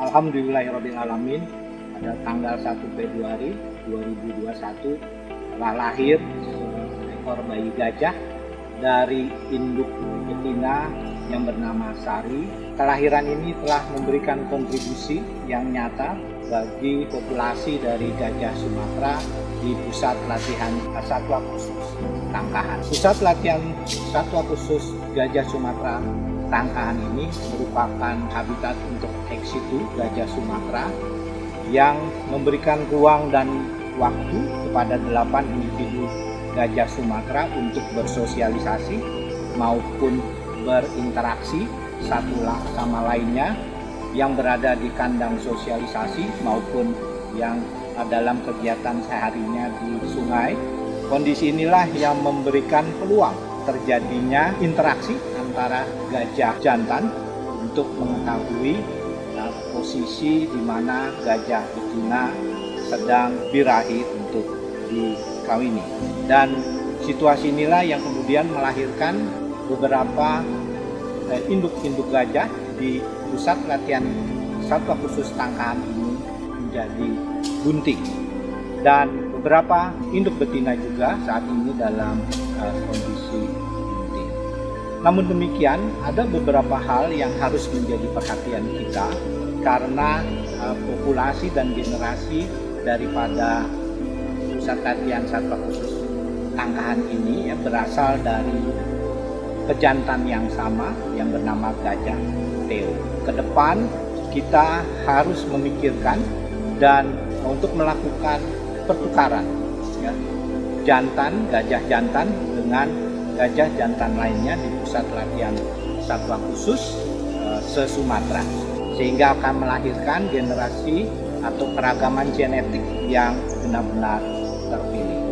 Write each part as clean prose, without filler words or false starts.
Alhamdulillahirrabbilalamin, pada tanggal 1 Februari 2021 telah lahir seekor bayi gajah dari induk betina yang bernama Sari. Kelahiran ini telah memberikan kontribusi yang nyata bagi populasi dari gajah Sumatera di Pusat Latihan Satwa Khusus Tangkahan. Pusat Latihan Satwa Khusus Gajah Sumatera Tangkahan ini merupakan habitat untuk ex situ gajah Sumatera yang memberikan ruang dan waktu kepada 8 individu gajah Sumatera untuk bersosialisasi maupun berinteraksi satu sama lainnya yang berada di kandang sosialisasi maupun yang dalam kegiatan seharinya di sungai. Kondisi inilah yang memberikan peluang terjadinya interaksi antara gajah jantan untuk mengetahui posisi di mana gajah betina sedang birahi untuk dikawini. Dan situasi inilah yang kemudian melahirkan beberapa induk-induk gajah di Pusat Latihan Satwa Khusus Tangkahan ini menjadi bunting. Dan beberapa induk betina juga saat ini dalam kondisi bunting. Namun demikian, ada beberapa hal yang harus menjadi perhatian kita karena populasi dan generasi daripada Pusat Latihan Satwa Khusus Tangkahan ini berasal dari pejantan yang sama yang bernama gajah Theo. Kedepan kita harus memikirkan dan untuk melakukan pertukaran gajah jantan dengan gajah jantan lainnya di Pusat Latihan Satwa Khusus se-Sumatera, sehingga akan melahirkan generasi atau keragaman genetik yang benar-benar terpilih.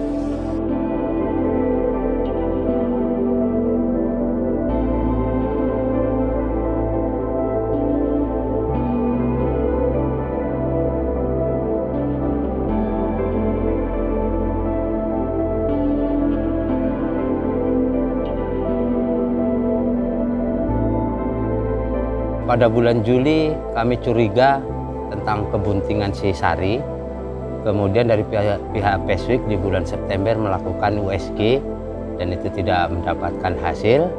Pada bulan Juli kami curiga tentang kebuntingan si Sari. Kemudian dari pihak Peswik di bulan September melakukan USG dan itu tidak mendapatkan hasil.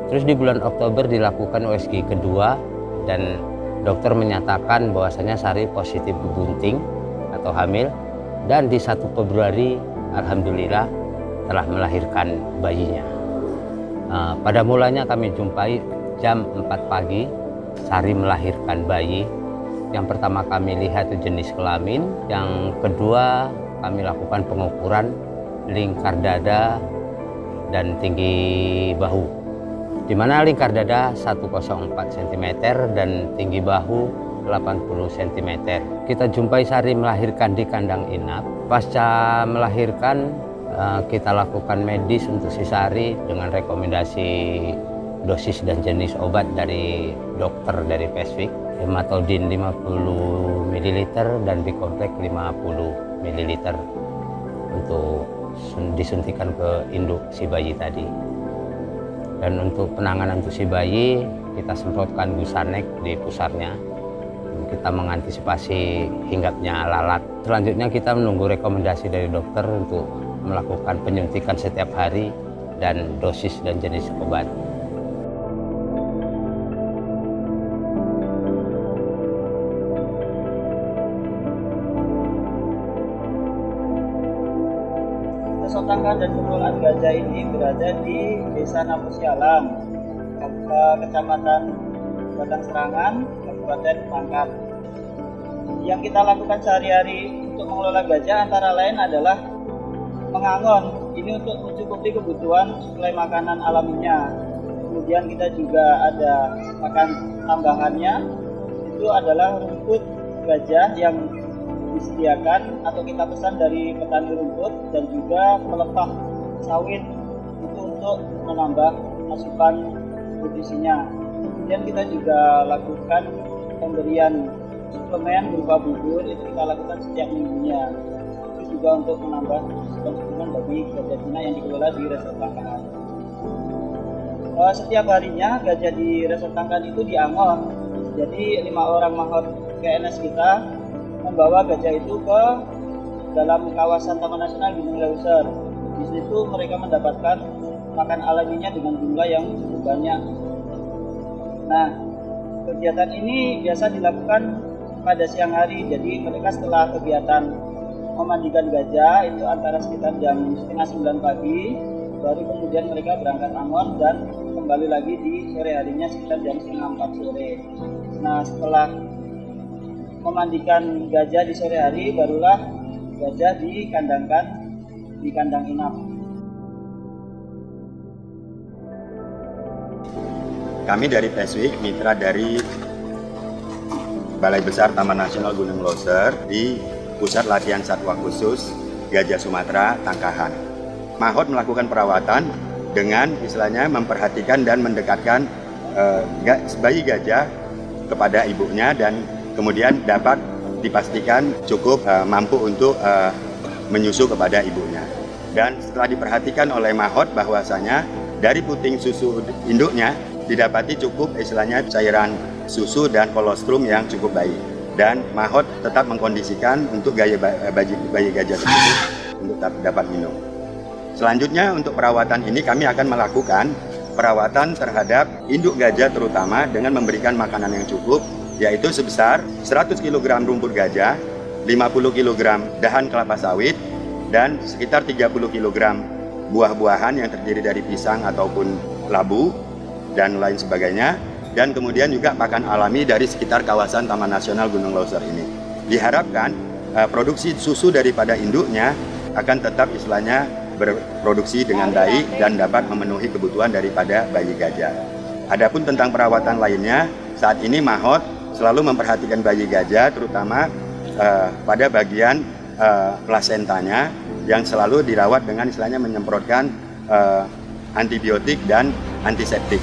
Terus di bulan Oktober dilakukan USG kedua dan dokter menyatakan bahwasanya Sari positif bunting atau hamil. Dan di 1 Februari alhamdulillah telah melahirkan bayinya. Pada mulanya kami jumpai jam 4 pagi Sari melahirkan bayi. Yang pertama kami lihat itu jenis kelamin, yang kedua kami lakukan pengukuran lingkar dada dan tinggi bahu, di mana lingkar dada 104 cm dan tinggi bahu 80 cm. Kita jumpai Sari melahirkan di kandang inap. Pasca melahirkan kita lakukan medis untuk si Sari dengan rekomendasi dosis dan jenis obat dari dokter dari Peswik, Hematodin 50 ml dan Bikompleks 50 ml untuk disuntikan ke induk si bayi tadi. Dan untuk penanganan untuk si bayi kita semprotkan Gusanek di pusarnya. Kita mengantisipasi hinggapnya lalat. Selanjutnya kita menunggu rekomendasi dari dokter untuk melakukan penyuntikan setiap hari dan dosis dan jenis obat. Tangkahan dan pengelolaan gajah ini berada di Desa Namusialam, Kecamatan Batang Serangan, Kabupaten Pangkep. Yang kita lakukan sehari-hari untuk mengelola gajah antara lain adalah mengangon. Ini untuk mencukupi kebutuhan suplai makanan alaminya. Kemudian kita juga ada makan tambahannya, itu adalah rumput gajah yang disediakan atau kita pesan dari petani rumput dan juga pelepah sawit itu untuk menambah asupan nutrisinya. Kemudian kita juga lakukan pemberian suplemen berupa bubur, itu kita lakukan setiap minggunya. Itu juga untuk menambah suplemen bagi gajah Cina yang dikelola di Resort Tangkahan. Setiap harinya gajah di Resort Tangkahan itu diangon. Jadi 5 orang mahot PNS kita membawa gajah itu ke dalam kawasan Taman Nasional Gunung Leuser. Di situ mereka mendapatkan makan alaminya dengan jumlah yang cukup banyak. Nah, kegiatan ini biasa dilakukan pada siang hari. Jadi mereka setelah kegiatan memandikan gajah itu antara sekitar jam 8:30 pagi, baru kemudian mereka berangkat angon dan kembali lagi di sore harinya sekitar jam 3:30 sore. Nah, setelah memandikan gajah di sore hari, barulah gajah dikandangkan di kandang inap. Kami dari Peswik, mitra dari Balai Besar Taman Nasional Gunung Leuser di Pusat Latihan Satwa Khusus Gajah Sumatera Tangkahan. Mahot melakukan perawatan dengan istilahnya memperhatikan dan mendekatkan bayi gajah kepada ibunya dan kemudian dapat dipastikan cukup mampu untuk menyusu kepada ibunya. Dan setelah diperhatikan oleh Mahot bahwasanya dari puting susu induknya didapati cukup istilahnya cairan susu dan kolostrum yang cukup baik. Dan Mahot tetap mengkondisikan untuk bayi gajah tersebut untuk dapat minum. Selanjutnya untuk perawatan ini kami akan melakukan perawatan terhadap induk gajah terutama dengan memberikan makanan yang cukup, yaitu sebesar 100 kg rumput gajah, 50 kg dahan kelapa sawit, dan sekitar 30 kg buah-buahan yang terdiri dari pisang ataupun labu dan lain sebagainya, dan kemudian juga pakan alami dari sekitar kawasan Taman Nasional Gunung Leuser ini. Diharapkan produksi susu daripada induknya akan tetap istilahnya berproduksi dengan baik dan dapat memenuhi kebutuhan daripada bayi gajah. Adapun tentang perawatan lainnya, saat ini Mahot selalu memperhatikan bayi gajah terutama pada bagian plasentanya yang selalu dirawat dengan istilahnya menyemprotkan antibiotik dan antiseptik.